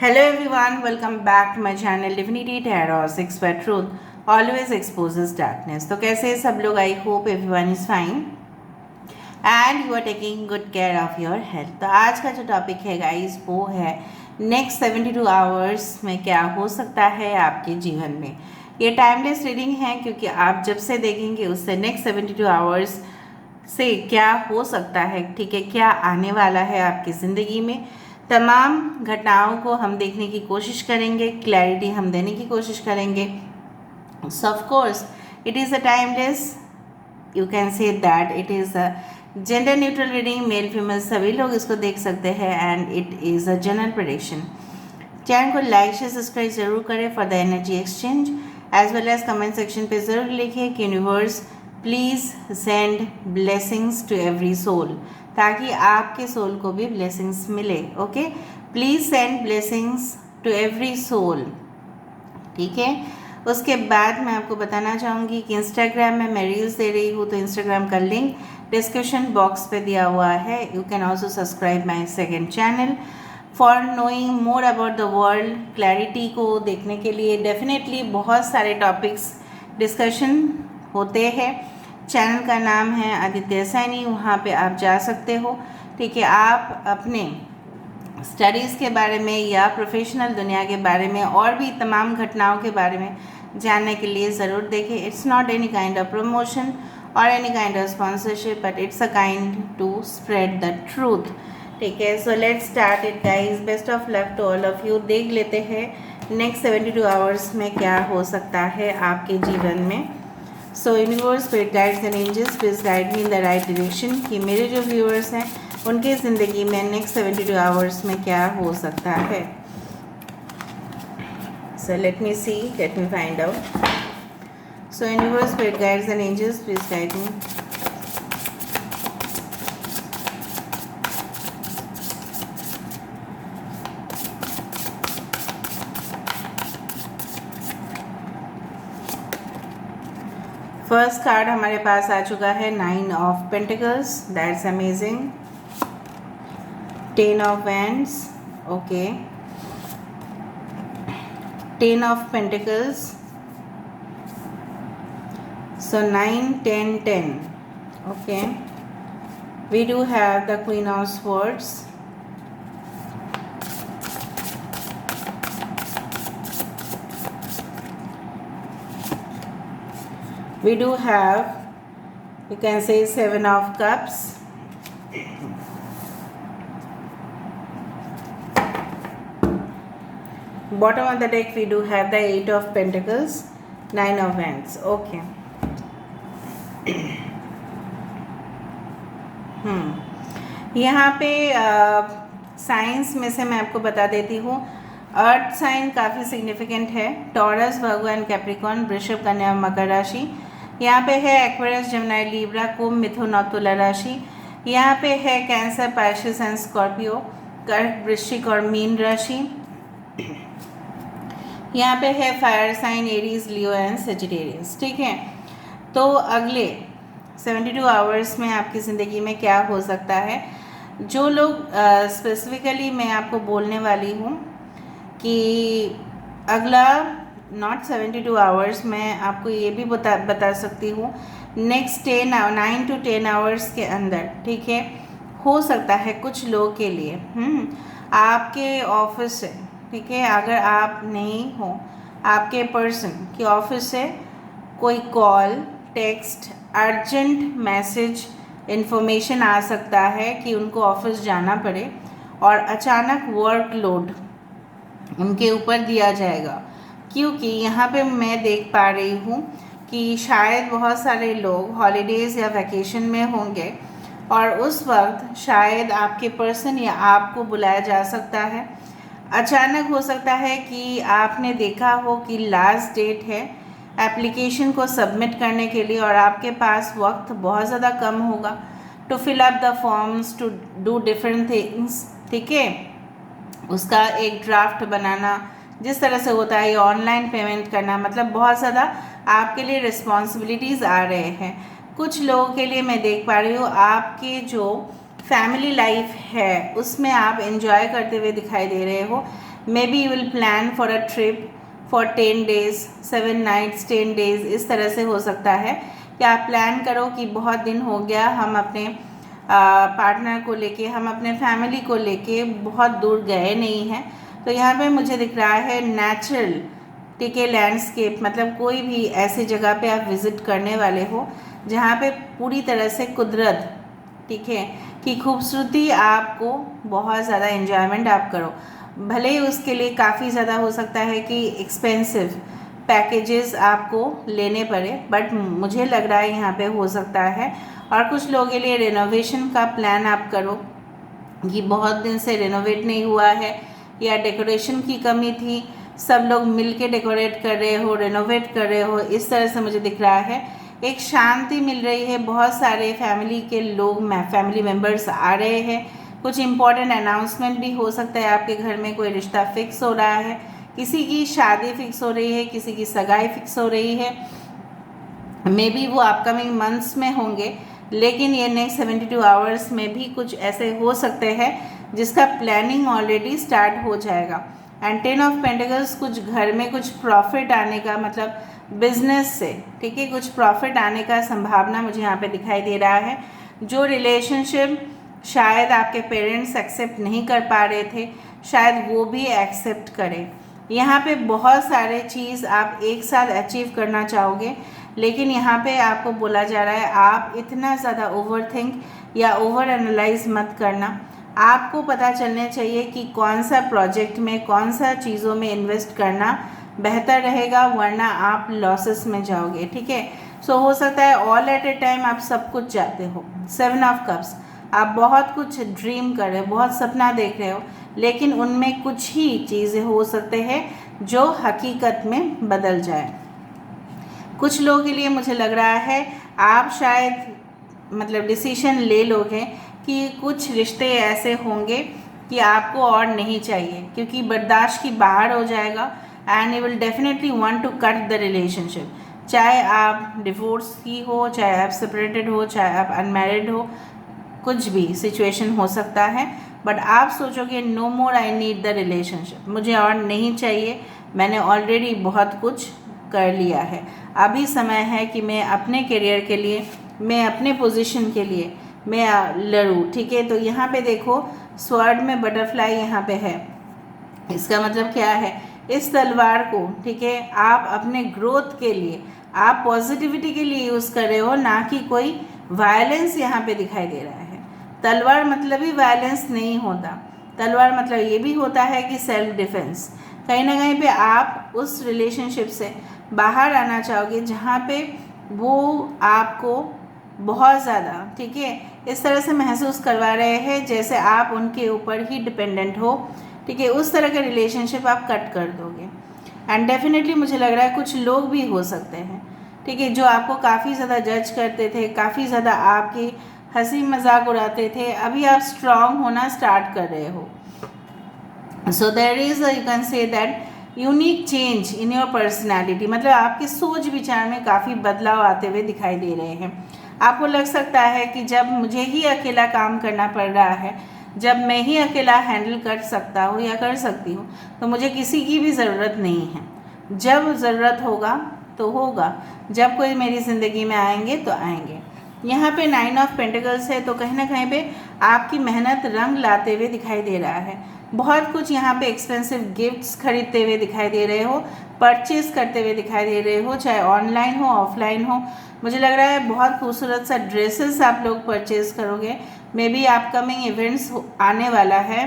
Hello everyone, welcome back to my channel Divinity Tarot 6 where truth always exposes darkness. तो कैसे हैं सब लोग? I hope everyone is fine and you are taking good care of your health. तो आज का जो topic है गाइस वो है नेक्स्ट 72 आवर्स में क्या हो सकता है आपके जीवन में। ये टाइमलेस रीडिंग है क्योंकि आप जब से देखेंगे उससे नेक्स्ट 72 आवर्स से क्या हो सकता है, ठीक है, क्या आने वाला है आपकी ज़िंदगी में, तमाम घटनाओं को हम देखने की कोशिश करेंगे, क्लैरिटी हम देने की कोशिश करेंगे। So of course it is a timeless, you can say that it is a gender neutral reading, male female सभी लोग इसको देख सकते हैं and it is a general prediction. Channel को लाइक शेयर सब्सक्राइब जरूर करें for the energy exchange, as well as comment section पे ज़रूर लिखिए कि universe please send blessings to every soul, ताकि आपके सोल को भी ब्लेसिंग्स मिले। Okay, please send blessings to every soul, ठीक है। उसके बाद मैं आपको बताना चाहूँगी कि इंस्टाग्राम में मैं रील्स दे रही हूँ, तो इंस्टाग्राम का लिंक डिस्क्रिप्शन बॉक्स पे दिया हुआ है। You can also subscribe my second channel for knowing more about the world. Clarity को देखने के लिए डेफिनेटली बहुत सारे टॉपिक्स डिस्कशन होते हैं। चैनल का नाम है आदित्य सैनी, वहाँ पे आप जा सकते हो, ठीक है। आप अपने स्टडीज़ के बारे में या प्रोफेशनल दुनिया के बारे में और भी तमाम घटनाओं के बारे में जानने के लिए ज़रूर देखें। It's not any kind of promotion और any kind of sponsorship, but it's a kind to spread the truth, ठीक है। So let's start it guys. Best of luck to all of you. देख लेते हैं नेक्स्ट 72 आवर्स में क्या हो सकता है आपके जीवन में। So universe, spirit guides and angels, please guide me in the right direction कि मेरे जो व्यूअर्स हैं उनकी ज़िंदगी में नेक्स्ट 72 आवर्स में क्या हो सकता है। So let me see, let me find out. So universe, spirit guides and angels, please guide me. First card हमारे पास आ चुका है 9 of pentacles, that's amazing. 10 of wands, okay. 10 of pentacles, so 9 10 10, okay. We do have the Queen of Swords, we do have, you can say, 7 of Cups, bottom of the deck we do have the 8 of Pentacles, 9 of Wands, okay. यहाँ पे science में से मैं आपको बता देती हूँ। अर्थ sign काफ़ी सिग्निफिकेंट है। टॉरस, भगवान, कैप्रिकॉन, वृषभ, कन्या, मकर राशि। यहाँ पे है एक्वेरियस, जेमिनी, लिब्रा, कुंभ, मिथुन और तुला राशि। यहाँ पे है कैंसर, पाइसेस एंड स्कॉर्पियो, कर्क, वृश्चिक और मीन राशि। यहाँ पे है fire sign, Aries, Leo and Sagittarius, ठीक है। तो अगले 72 आवर्स में आपकी ज़िंदगी में क्या हो सकता है, जो लोग स्पेसिफिकली मैं आपको बोलने वाली हूँ कि अगला नॉट 72 आवर्स, मैं आपको ये भी बता सकती हूँ नेक्स्ट 9 to 10 आवर्स के अंदर, ठीक है, हो सकता है कुछ लोगों के लिए आपके ऑफिस से, ठीक है, अगर आप नहीं हो, आपके पर्सन के ऑफिस से कोई call, text, urgent message, information आ सकता है कि उनको ऑफिस जाना पड़े और अचानक वर्कलोड उनके ऊपर दिया जाएगा। क्योंकि यहाँ पे मैं देख पा रही हूँ कि शायद बहुत सारे लोग हॉलीडेज़ या वैकेशन में होंगे और उस वक्त शायद आपके पर्सन या आपको बुलाया जा सकता है। अचानक हो सकता है कि आपने देखा हो कि लास्ट डेट है एप्लीकेशन को सबमिट करने के लिए और आपके पास वक्त बहुत ज़्यादा कम होगा to fill up the forms, to do different things, ठीक है। उसका एक ड्राफ्ट बनाना, जिस तरह से होता है, ये ऑनलाइन पेमेंट करना, मतलब बहुत ज़्यादा आपके लिए रिस्पॉन्सिबिलिटीज़ आ रहे हैं। कुछ लोगों के लिए मैं देख पा रही हूँ आपके जो फैमिली लाइफ है उसमें आप एंजॉय करते हुए दिखाई दे रहे हो, may be you will plan for a trip for 10 days 7 nights 10 days, इस तरह से हो सकता है कि आप प्लान करो कि बहुत दिन हो गया हम अपने पार्टनर को लेके, हम अपने फैमिली को लेके बहुत दूर गए नहीं हैं। तो यहाँ पे मुझे दिख रहा है नेचुरल, ठीक है, लैंडस्केप, मतलब कोई भी ऐसी जगह पे आप विज़िट करने वाले हो जहाँ पे पूरी तरह से कुदरत, ठीक है, की खूबसूरती आपको बहुत ज़्यादा एंजॉयमेंट आप करो। भले ही उसके लिए काफ़ी ज़्यादा हो सकता है कि एक्सपेंसिव पैकेजेस आपको लेने पड़े, बट मुझे लग रहा है यहाँ पे हो सकता है। और कुछ लोगों के लिए रेनोवेशन का प्लान आप करो कि बहुत दिन से रेनोवेट नहीं हुआ है या डेकोरेशन की कमी थी, सब लोग मिल के डेकोरेट कर रहे हो, रेनोवेट कर रहे हो, इस तरह से मुझे दिख रहा है। एक शांति मिल रही है, बहुत सारे फैमिली के लोग, फैमिली मेम्बर्स आ रहे हैं, कुछ इम्पॉर्टेंट अनाउंसमेंट भी हो सकता है, आपके घर में कोई रिश्ता फिक्स हो रहा है, किसी की शादी फिक्स हो रही है, किसी की सगाई फिक्स हो रही है, मे बी वो अपकमिंग मंथ्स में होंगे, लेकिन ये नेक्स्ट 72 आवर्स में भी कुछ ऐसे हो सकते हैं जिसका प्लानिंग ऑलरेडी स्टार्ट हो जाएगा। एंड 10 ऑफ पेंटिकल्स, कुछ घर में कुछ प्रॉफिट आने का, मतलब बिजनेस से, ठीक है, कुछ प्रॉफिट आने का संभावना मुझे यहाँ पे दिखाई दे रहा है। जो रिलेशनशिप शायद आपके पेरेंट्स एक्सेप्ट नहीं कर पा रहे थे, शायद वो भी एक्सेप्ट करें। यहाँ पे बहुत सारे चीज़ आप एक साथ अचीव करना चाहोगे, लेकिन यहाँ पे आपको बोला जा रहा है आप इतना ज़्यादा ओवर थिंक या ओवर एनालाइज मत करना। आपको पता चलना चाहिए कि कौन सा प्रोजेक्ट में, कौन सा चीज़ों में इन्वेस्ट करना बेहतर रहेगा, वरना आप लॉसेस में जाओगे, ठीक है। सो हो सकता है ऑल एट ए टाइम आप सब कुछ चाहते हो। 7 ऑफ कप्स, आप बहुत कुछ ड्रीम कर रहे हो, बहुत सपना देख रहे हो, लेकिन उनमें कुछ ही चीज़ें हो सकते हैं जो हकीकत में बदल जाए। कुछ लोगों के लिए मुझे लग रहा है आप शायद मतलब डिसीजन ले लोगे कि कुछ रिश्ते ऐसे होंगे कि आपको और नहीं चाहिए, क्योंकि बर्दाश्त की बाहर हो जाएगा and you will definitely want to cut the relationship. चाहे आप डिवोर्स की हो, चाहे आप सेपरेटेड हो, चाहे आप अनमैरिड हो, कुछ भी सिचुएशन हो सकता है, बट आप सोचोगे no more, I need the relationship, मुझे और नहीं चाहिए, मैंने ऑलरेडी बहुत कुछ कर लिया है, अभी समय है कि मैं अपने करियर के लिए, मैं अपने पोजीशन के लिए मैं लड़ूँ, ठीक है। तो यहाँ पे देखो स्वॉर्ड में बटरफ्लाई यहाँ पे है, इसका मतलब क्या है, इस तलवार को, ठीक है, आप अपने ग्रोथ के लिए, आप पॉजिटिविटी के लिए यूज़ कर रहे हो, ना कि कोई वायलेंस यहाँ पे दिखाई दे रहा है। तलवार मतलब ही वायलेंस नहीं होता, तलवार मतलब ये भी होता है कि सेल्फ डिफेंस। कहीं ना कहीं पे आप उस रिलेशनशिप से बाहर आना चाहोगे जहाँ पे वो आपको बहुत ज़्यादा, ठीक है, इस तरह से महसूस करवा रहे हैं जैसे आप उनके ऊपर ही डिपेंडेंट हो, ठीक है, उस तरह का रिलेशनशिप आप कट कर दोगे। एंड डेफिनेटली मुझे लग रहा है कुछ लोग भी हो सकते हैं, ठीक है, जो आपको काफ़ी ज़्यादा जज करते थे, काफ़ी ज़्यादा आपकी हंसी मजाक उड़ाते थे, अभी आप स्ट्रांग होना स्टार्ट कर रहे हो। So there is you can say that unique change in your personality, मतलब आपके सोच विचार में काफ़ी बदलाव आते हुए दिखाई दे रहे हैं। आपको लग सकता है कि जब मुझे ही अकेला काम करना पड़ रहा है, जब मैं ही अकेला हैंडल कर सकता हूँ या कर सकती हूँ, तो मुझे किसी की भी ज़रूरत नहीं है। जब ज़रूरत होगा तो होगा, जब कोई मेरी ज़िंदगी में आएंगे तो आएंगे। यहाँ पे 9 ऑफ पेंटिकल्स है, तो कहीं ना कहीं पे आपकी मेहनत रंग लाते हुए दिखाई दे रहा है। बहुत कुछ यहाँ पे एक्सपेंसिव गिफ्ट्स खरीदते हुए दिखाई दे रहे हो, परचेज करते हुए दिखाई दे रहे हो, चाहे ऑनलाइन हो ऑफलाइन हो। मुझे लग रहा है बहुत खूबसूरत सा ड्रेसेस आप लोग परचेज करोगे, मे बी अपकमिंग इवेंट्स आने वाला है,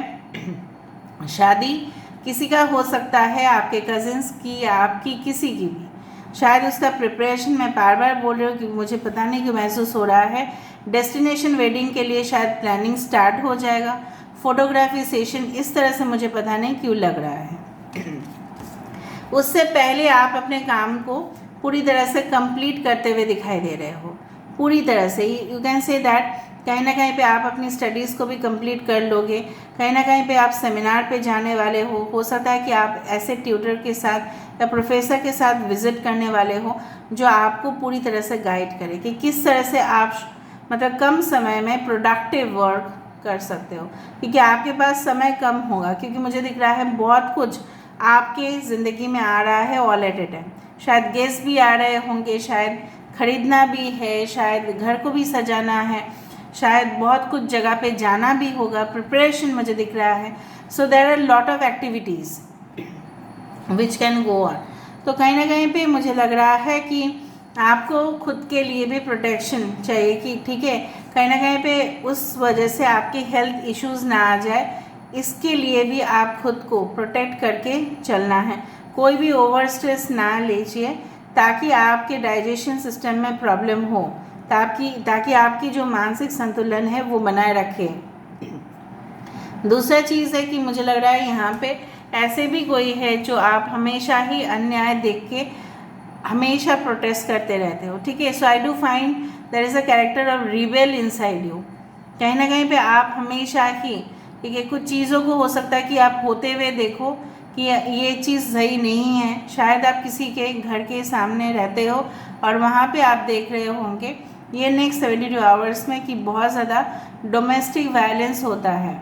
शादी किसी का हो सकता है, आपके कजिन्स की या आपकी किसी की भी, शायद उसका प्रिपरेशन, मैं बार बार बोल रही हूँ कि मुझे पता नहीं क्यों महसूस हो रहा है। डेस्टिनेशन वेडिंग के लिए शायद प्लानिंग स्टार्ट हो जाएगा। फोटोग्राफी सेशन, इस तरह से मुझे पता नहीं क्यों लग रहा है। उससे पहले आप अपने काम को पूरी तरह से कंप्लीट करते हुए दिखाई दे रहे हो, पूरी तरह से। यू कैन से दैट कहीं ना कहीं पे आप अपनी स्टडीज़ को भी कंप्लीट कर लोगे, कहीं ना कहीं पे आप सेमिनार पे जाने वाले हो सकता है कि आप ऐसे ट्यूटर के साथ या प्रोफेसर के साथ विज़िट करने वाले हो जो आपको पूरी तरह से गाइड करे कि किस तरह से आप मतलब कम समय में प्रोडक्टिव वर्क कर सकते हो, क्योंकि आपके पास समय कम होगा, क्योंकि मुझे दिख रहा है बहुत कुछ आपके ज़िंदगी में आ रहा है ऑल एट ए टाइम। शायद गेस्ट भी आ रहे होंगे, शायद ख़रीदना भी है, शायद घर को भी सजाना है, शायद बहुत कुछ जगह पे जाना भी होगा, प्रिपरेशन मुझे दिख रहा है। So there are lot of activities which can go on. तो कहीं ना कहीं पे मुझे लग रहा है कि आपको खुद के लिए भी प्रोटेक्शन चाहिए, कि ठीक है कहीं ना कहीं पे उस वजह से आपके हेल्थ इश्यूज़ ना आ जाए, इसके लिए भी आप खुद को प्रोटेक्ट करके चलना है। कोई भी ओवर स्ट्रेस ना लीजिए ताकि आपके डाइजेशन सिस्टम में प्रॉब्लम हो, ताकि आपकी जो मानसिक संतुलन है वो बनाए रखे। दूसरा चीज़ है कि मुझे लग रहा है यहाँ पे ऐसे भी कोई है जो आप हमेशा ही अन्याय देख के हमेशा प्रोटेस्ट करते रहते हो, ठीक है। So I do find there is a character of rebel inside you. कहीं ना कहीं पे आप हमेशा ही, ठीक है, कुछ चीज़ों को हो सकता है कि आप होते हुए देखो कि ये चीज़ सही नहीं है। शायद आप किसी के घर के सामने रहते हो और वहाँ पे आप देख रहे होंगे ये नेक्स्ट 72 आवर्स में कि बहुत ज़्यादा डोमेस्टिक वायलेंस होता है,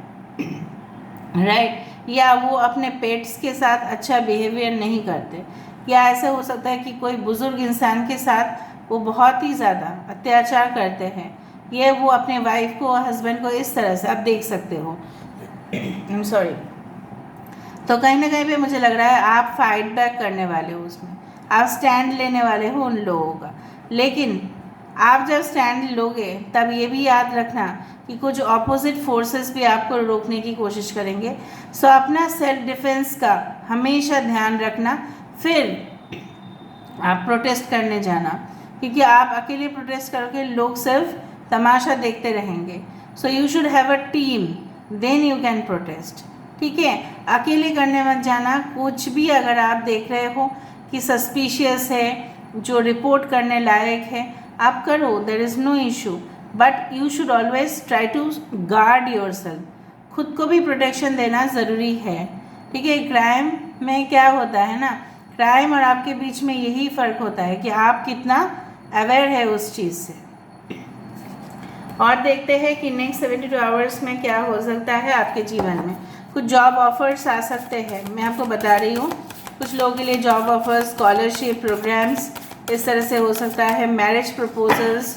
राइट, या वो अपने पेट्स के साथ अच्छा बिहेवियर नहीं करते, या ऐसा हो सकता है कि कोई बुज़ुर्ग इंसान के साथ वो बहुत ही ज़्यादा अत्याचार करते हैं, ये वो अपने वाइफ को हस्बैंड को इस तरह से आप देख सकते हो। I am sorry. तो कहीं ना कहीं पे मुझे लग रहा है आप फाइट बैक करने वाले हो, उसमें आप स्टैंड लेने वाले हो उन लोगों का। लेकिन आप जब स्टैंड लोगे तब ये भी याद रखना कि कुछ ऑपोजिट फोर्सेस भी आपको रोकने की कोशिश करेंगे। सो अपना सेल्फ डिफेंस का हमेशा ध्यान रखना, फिर आप प्रोटेस्ट करने जाना, क्योंकि आप अकेले प्रोटेस्ट करोगे लोग सिर्फ तमाशा देखते रहेंगे। So you should have a team, then you can protest, ठीक है। अकेले करने मत जाना। कुछ भी अगर आप देख रहे हो कि सस्पिशियस है, जो रिपोर्ट करने लायक है, आप करो, there is no issue, but you should always try to guard yourself. खुद को भी प्रोटेक्शन देना ज़रूरी है, ठीक है। क्राइम में क्या होता है ना, क्राइम और आपके बीच में यही फ़र्क होता है कि आप कितना अवेयर है उस चीज़ से। और देखते हैं कि नेक्स्ट 72 आवर्स में क्या हो सकता है आपके जीवन में। कुछ जॉब ऑफर्स आ सकते हैं, मैं आपको बता रही हूँ। कुछ लोगों के लिए जॉब ऑफर्स, स्कॉलरशिप प्रोग्राम्स इस तरह से हो सकता है। Marriage proposals,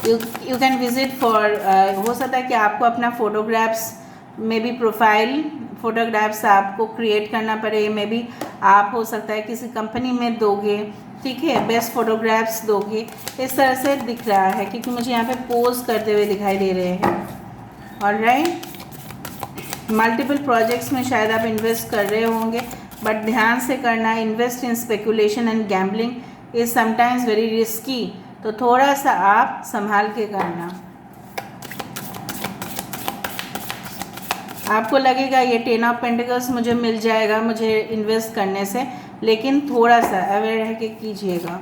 you can visit for, हो सकता है कि आपको अपना फ़ोटोग्राफ्स में भी प्रोफाइल फ़ोटोग्राफ्स आपको क्रिएट करना पड़े, में भी आप हो सकता है किसी कंपनी में दोगे, ठीक है, बेस्ट फ़ोटोग्राफ्स दोगे, इस तरह से दिख रहा है, क्योंकि मुझे यहाँ पे पोज करते हुए दिखाई दे रहे हैं। ऑलराइट, मल्टीपल प्रोजेक्ट्स में शायद आप इन्वेस्ट कर रहे होंगे, बट ध्यान से करना। Invest in speculation and gambling is sometimes very risky, तो थोड़ा सा आप संभाल के करना। आपको लगेगा ये 10 ऑफ पेंटिकल्स मुझे मिल जाएगा मुझे इन्वेस्ट करने से, लेकिन थोड़ा सा अवेयर रह के कीजिएगा।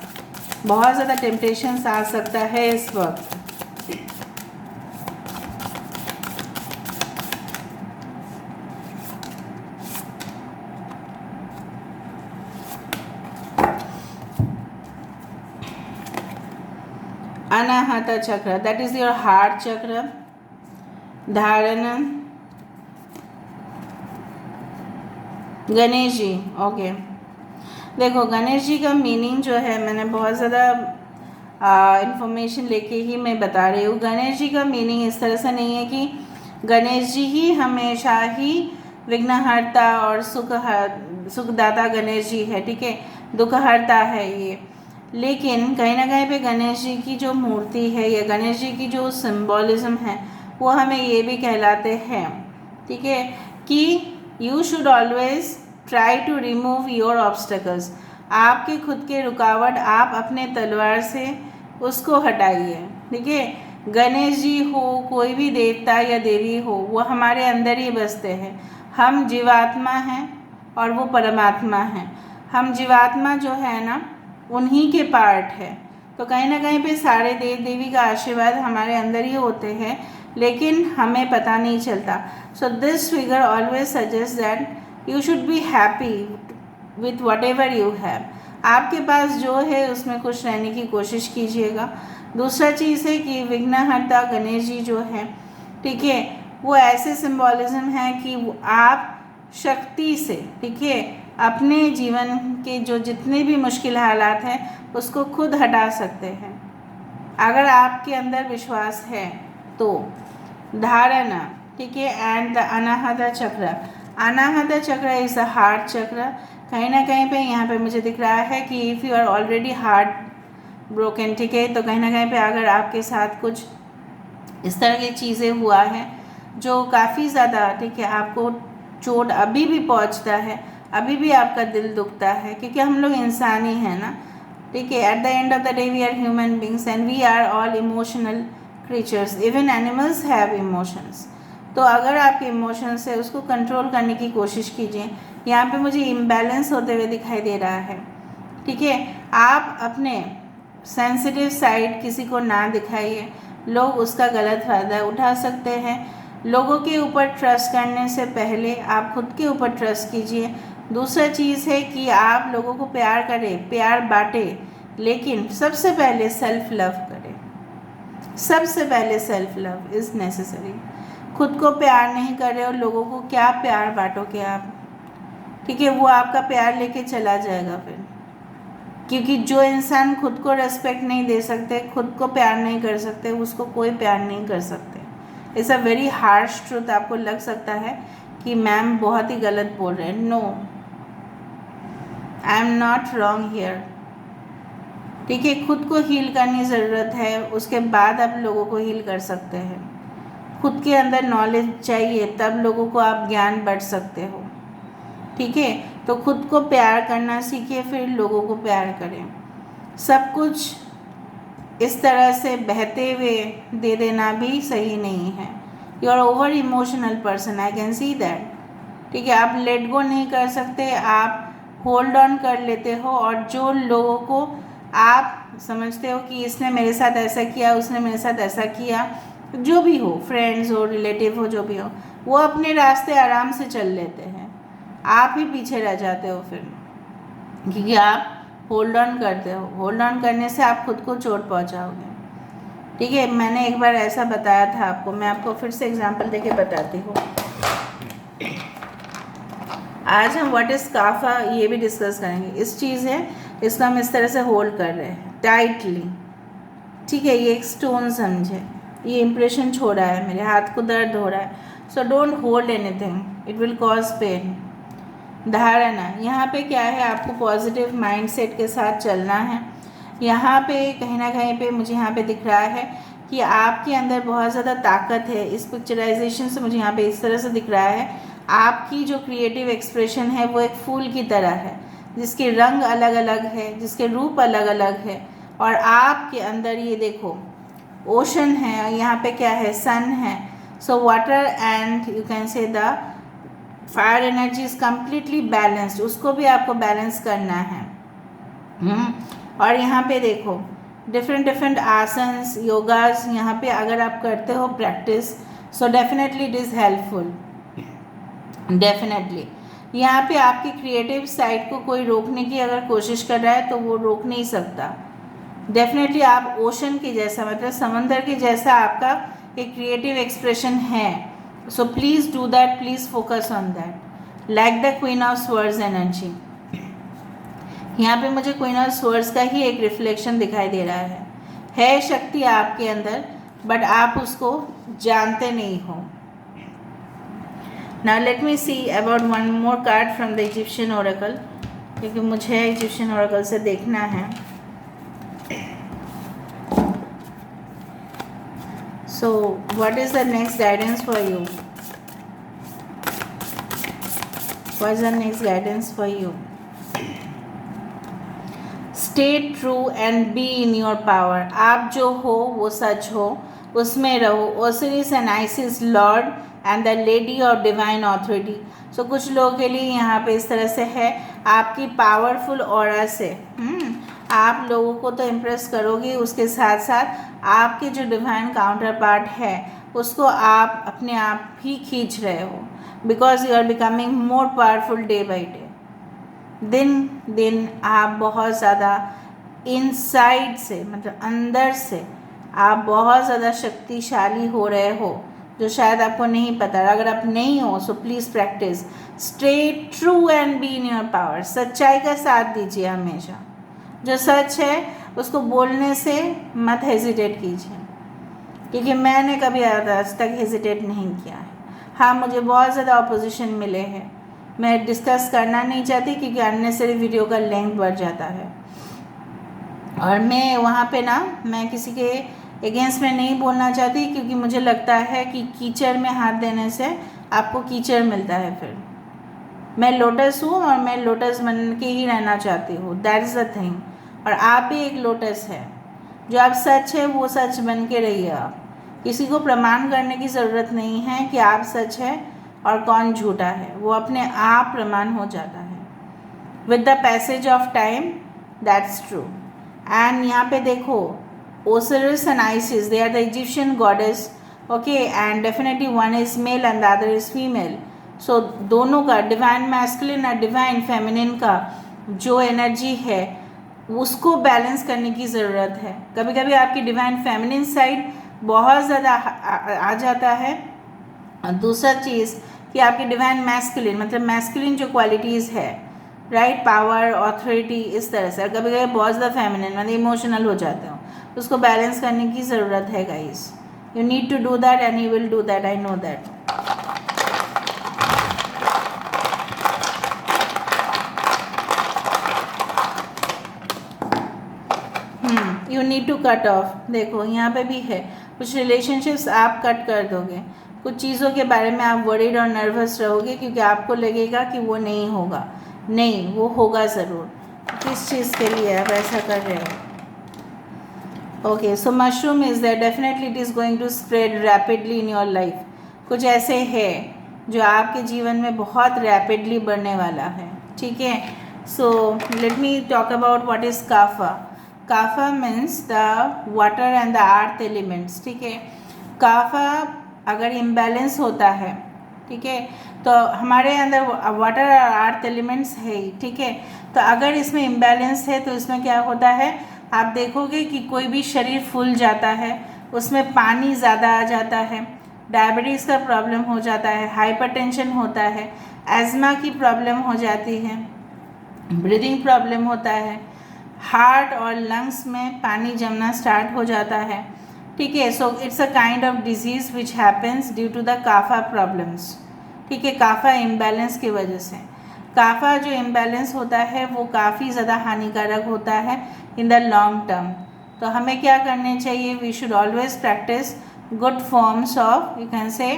बहुत ज़्यादा टेम्पटेशंस आ सकता है इस वक्त। अनाहता चक्र, दैट इज योर हार्ट चक्र। धारणा, गणेश जी, ओके। देखो गणेश जी का मीनिंग जो है, मैंने बहुत ज़्यादा इन्फॉर्मेशन लेके ही मैं बता रही हूँ। गणेश जी का मीनिंग इस तरह से नहीं है कि गणेश जी ही हमेशा ही विघ्नहर्ता और सुखदाता गणेश जी है, ठीक है, दुखहर्ता है ये। लेकिन कहीं ना कहीं पे गणेश जी की जो मूर्ति है या गणेश जी की जो सिंबॉलिज्म है वो हमें ये भी कहलाते हैं, ठीक है, कि you should always try to remove your obstacles. आपके खुद के रुकावट आप अपने तलवार से उसको हटाइए, ठीक है। गणेश जी हो, कोई भी देवता या देवी हो, वो हमारे अंदर ही बसते हैं। हम जीवात्मा हैं और वो परमात्मा हैं। हम जीवात्मा जो है ना उन्हीं के पार्ट है, तो कहीं ना कहीं पे सारे देव देवी का आशीर्वाद हमारे अंदर ही होते हैं, लेकिन हमें पता नहीं चलता। So this figure always suggest that you should be happy with what ever you have. आपके पास जो है उसमें खुश रहने की कोशिश कीजिएगा। दूसरा चीज़ है कि विघ्नहर्ता गणेश जी जो है, ठीक है, वो ऐसे सिंबॉलिज्म है कि आप शक्ति से, ठीक है, अपने जीवन के जो जितने भी मुश्किल हालात हैं उसको खुद हटा सकते हैं अगर आपके अंदर विश्वास है तो। धारणा, ठीक है, एंड द अनाहता चक्र। अनाहता चक्र इज द हार्ट चक्र। कहीं ना कहीं पे यहाँ पे मुझे दिख रहा है कि if you are already heartbroken, ठीक है, तो कहीं ना कहीं पे अगर आपके साथ कुछ इस तरह की चीज़ें हुआ है जो काफ़ी ज़्यादा, ठीक है, आपको चोट अभी भी पहुँचता है, अभी भी आपका दिल दुखता है, क्योंकि हम लोग इंसान ही हैं ना, ठीक है। At the end of the day we are human beings and we are all emotional creatures, even animals have emotions. तो अगर आपके इमोशंस है उसको कंट्रोल करने की कोशिश कीजिए। यहाँ पे मुझे इम्बैलेंस होते हुए दिखाई दे रहा है, ठीक है। आप अपने सेंसिटिव साइड किसी को ना दिखाइए, लोग उसका गलत फ़ायदा उठा सकते हैं। लोगों के ऊपर ट्रस्ट करने से पहले आप खुद के ऊपर ट्रस्ट कीजिए। दूसरा चीज़ है कि आप लोगों को प्यार करें, प्यार बांटें, लेकिन सबसे पहले सेल्फ लव करें। सबसे पहले सेल्फ लव इज़ नेसेसरी। खुद को प्यार नहीं कर रहे हो, लोगों को क्या प्यार बांटोगे आप, ठीक है, वो आपका प्यार लेके चला जाएगा फिर। क्योंकि जो इंसान खुद को रेस्पेक्ट नहीं दे सकते, खुद को प्यार नहीं कर सकते, उसको कोई प्यार नहीं कर सकते। It's a very harsh truth. आपको लग सकता है कि मैम बहुत ही गलत बोल रहे हैं। No, I am not wrong here, ठीक है। खुद को हील करनी ज़रूरत है, उसके बाद आप लोगों को हील कर सकते हैं। खुद के अंदर नॉलेज चाहिए, तब लोगों को आप ज्ञान बांट सकते हो, ठीक है। तो खुद को प्यार करना सीखिए, फिर लोगों को प्यार करें। सब कुछ इस तरह से बहते हुए दे देना भी सही नहीं है। You are over emotional person, I can see that, ठीक है। आप लेट गो नहीं कर सकते, आप होल्ड ऑन कर लेते हो, और जो लोगों को आप समझते हो कि इसने मेरे साथ ऐसा किया, उसने मेरे साथ ऐसा किया, जो भी हो, फ्रेंड्स हो, रिलेटिव हो, जो भी हो, वो अपने रास्ते आराम से चल लेते हैं, आप ही पीछे रह जाते हो फिर, क्योंकि आप होल्ड ऑन करते हो। होल्ड ऑन करने से आप खुद को चोट पहुंचाओगे, ठीक है। मैंने एक बार ऐसा बताया था आपको, मैं आपको फिर से एग्जांपल देके बताती हूँ। आज हम व्हाट इज़ काफा ये भी डिस्कस करेंगे। इस चीज़ है, इसको हम इस तरह से होल्ड कर रहे हैं टाइटली, ठीक है। ये एक स्टोन समझे, ये इंप्रेशन छोड़ा है, मेरे हाथ को दर्द हो रहा है, so don't hold anything, it will cause pain. धारणा, यहाँ पे क्या है, आपको पॉजिटिव माइंडसेट के साथ चलना है। यहाँ पे कहीं ना कहीं पे मुझे यहाँ पे दिख रहा है कि आपके अंदर बहुत ज़्यादा ताकत है। इस पिक्चराइजेशन से मुझे यहाँ पे इस तरह से दिख रहा है, आपकी जो क्रिएटिव एक्सप्रेशन है वो एक फूल की तरह है, जिसके रंग अलग अलग है, जिसके रूप अलग अलग है, और आपके अंदर ये देखो ओशन है, यहाँ पे क्या है, सन है। So water and you can से the fire energy is completely balanced, उसको भी आपको बैलेंस करना है। और यहाँ पे देखो डिफरेंट डिफरेंट आसन्स, योगास, यहाँ पे अगर आप करते हो practice, so definitely it is helpful, definitely. यहाँ पे आपकी क्रिएटिव साइड को कोई रोकने की अगर कोशिश कर रहा है तो वो रोक नहीं सकता। डेफिनेटली आप ओशन के जैसा, मतलब समंदर के जैसा आपका एक क्रिएटिव एक्सप्रेशन है। So please do that, please focus on that, like the queen of swords energy. यहाँ पे मुझे क्वीन ऑफ स्वर्ड्स का ही एक रिफ्लेक्शन दिखाई दे रहा है शक्ति आपके अंदर, बट आप उसको जानते नहीं हो। Now let me see about one more card from the Egyptian Oracle, क्योंकि मुझे इजिप्शियन ओरेकल से देखना है। So, what is the next guidance for you? What is the next guidance for you? Stay true and be in your power. आप जो हो वो सच हो, उसमें रहो। Osiris and Isis lord and the lady of divine authority. So कुछ लोगों के लिए यहाँ पे इस तरह से है, आपकी पावरफुल ऑरा से आप लोगों को तो इम्प्रेस करोगे, उसके साथ साथ आपके जो डिवाइन काउंटर पार्ट है उसको आप अपने आप ही खींच रहे हो, because you are becoming more powerful day by day. दिन दिन आप बहुत ज़्यादा इनसाइड से, मतलब अंदर से आप बहुत ज़्यादा शक्तिशाली हो रहे हो, जो शायद आपको नहीं पता। अगर आप नहीं हो so please practice, stay true and be in your power. सच्चाई का साथ दीजिए हमेशा, जो सच है उसको बोलने से मत हेजिटेट कीजिए, क्योंकि मैंने कभी आज तक हेजिटेट नहीं किया है। हाँ, मुझे बहुत ज़्यादा अपोजिशन मिले हैं, मैं डिस्कस करना नहीं चाहती क्योंकि अननेसेसरी वीडियो का लेंथ बढ़ जाता है, और मैं वहाँ पे ना मैं किसी के अगेंस्ट में नहीं बोलना चाहती, क्योंकि मुझे लगता है कि कीचड़ में हाथ देने से आपको कीचड़ मिलता है। फिर मैं लोटस हूँ और मैं लोटस बन के ही रहना चाहती हूँ, दैट इज़ द थिंग। और आप भी एक लोटस है, जो आप सच है वो सच बन के रहिए। आप किसी को प्रमाण करने की ज़रूरत नहीं है कि आप सच है और कौन झूठा है, वो अपने आप प्रमाण हो जाता है with the passage of time, that's true. And यहाँ पे देखो, Osiris and Isis, they are the Egyptian goddess, okay, and definitely one is male and the other is female. So दोनों का डिवाइन मैस्कुलिन और डिवाइन फेमिनिन का जो energy है उसको बैलेंस करने की ज़रूरत है। कभी कभी आपकी डिवाइन फेमिनिन साइड बहुत ज़्यादा आ जाता है, और दूसरा चीज़ कि आपकी डिवाइन मैस्कुलिन मतलब मैस्कुलिन जो क्वालिटीज़ है, राइट, पावर, ऑथोरिटी, इस तरह से कभी कभी बहुत ज़्यादा फेमिनिन मतलब इमोशनल हो जाते हो, उसको बैलेंस करने की ज़रूरत है guys. You need to do that and you will do that, I know that. You need to cut off. देखो यहाँ पे भी है, कुछ रिलेशनशिप्स आप कट कर दोगे, कुछ चीज़ों के बारे में आप वरीड और नर्वस रहोगे, क्योंकि आपको लगेगा कि वो नहीं होगा। नहीं, वो होगा ज़रूर। किस चीज़ के लिए आप ऐसा कर रहे हो? Okay, so mushroom is there, definitely it is going to spread rapidly in your life. कुछ ऐसे है जो आपके जीवन में बहुत रैपिडली बढ़ने वाला है, ठीक है। So let me talk about what is kapha. Kapha means the water and the earth elements, ठीक है। काफा अगर इम्बैलेंस होता है, ठीक है, तो हमारे अंदर वाटर और अर्थ एलिमेंट्स है ही, ठीक है। तो अगर इसमें इम्बैलेंस है तो इसमें क्या होता है, आप देखोगे कि कोई भी शरीर फूल जाता है, उसमें पानी ज़्यादा आ जाता है, डायबिटीज़ का प्रॉब्लम हो जाता है, हाइपरटेंशन होता है, एज़मा की प्रॉब्लम हो जाती है, ब्रीदिंग प्रॉब्लम होता है, हार्ट और लंग्स में पानी जमना स्टार्ट हो जाता है, ठीक है। So it's a kind of disease which happens due to the kapha problems, ठीक है, काफा इम्बैलेंस की वजह से। काफा जो इम्बैलेंस होता है वो काफ़ी ज़्यादा हानिकारक होता है इन द लॉन्ग टर्म। तो हमें क्या करने चाहिए, we should always practise good forms of, you can say,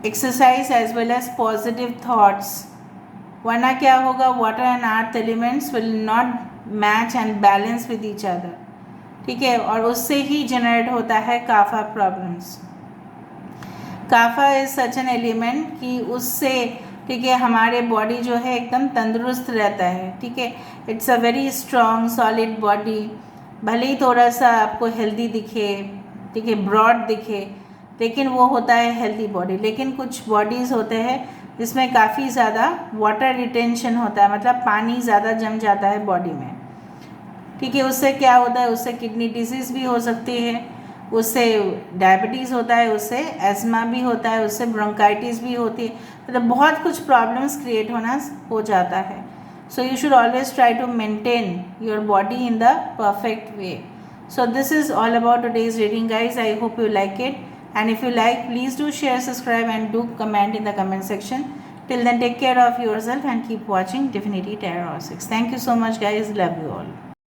exercise as well as positive thoughts, वरना क्या होगा, water and earth elements will not match and balance with each other, ठीक है, और उससे ही जनरेट होता है kapha problems. Kapha is such an element कि उससे, ठीक है, हमारे बॉडी जो है एकदम तंदुरुस्त रहता है, ठीक है। It's a very strong solid body, भले ही थोड़ा सा आपको हेल्दी दिखे, ठीक है, ब्रॉड दिखे, लेकिन वो होता है हेल्दी बॉडी। लेकिन कुछ बॉडीज़ होते हैं जिसमें काफ़ी ज़्यादा वाटर रिटेंशन होता है, मतलब पानी ज़्यादा जम जाता है बॉडी में, ठीक है। उससे क्या होता है, उससे किडनी डिजीज़ भी हो सकती है, उससे डायबिटीज़ होता है, उससे एस्मा भी होता है, उससे ब्रोंकाइटिस भी होती है, मतलब बहुत कुछ प्रॉब्लम्स क्रिएट होना हो जाता है। So you should always try to maintain your body in the perfect way. So this is all about today's reading, guys. I hope you like it, and if you like, please do share, subscribe, and do comment in the comment section. Till then, take care of yourself and keep watching Divinity Tarot 6. Thank you so much, guys. Love you all.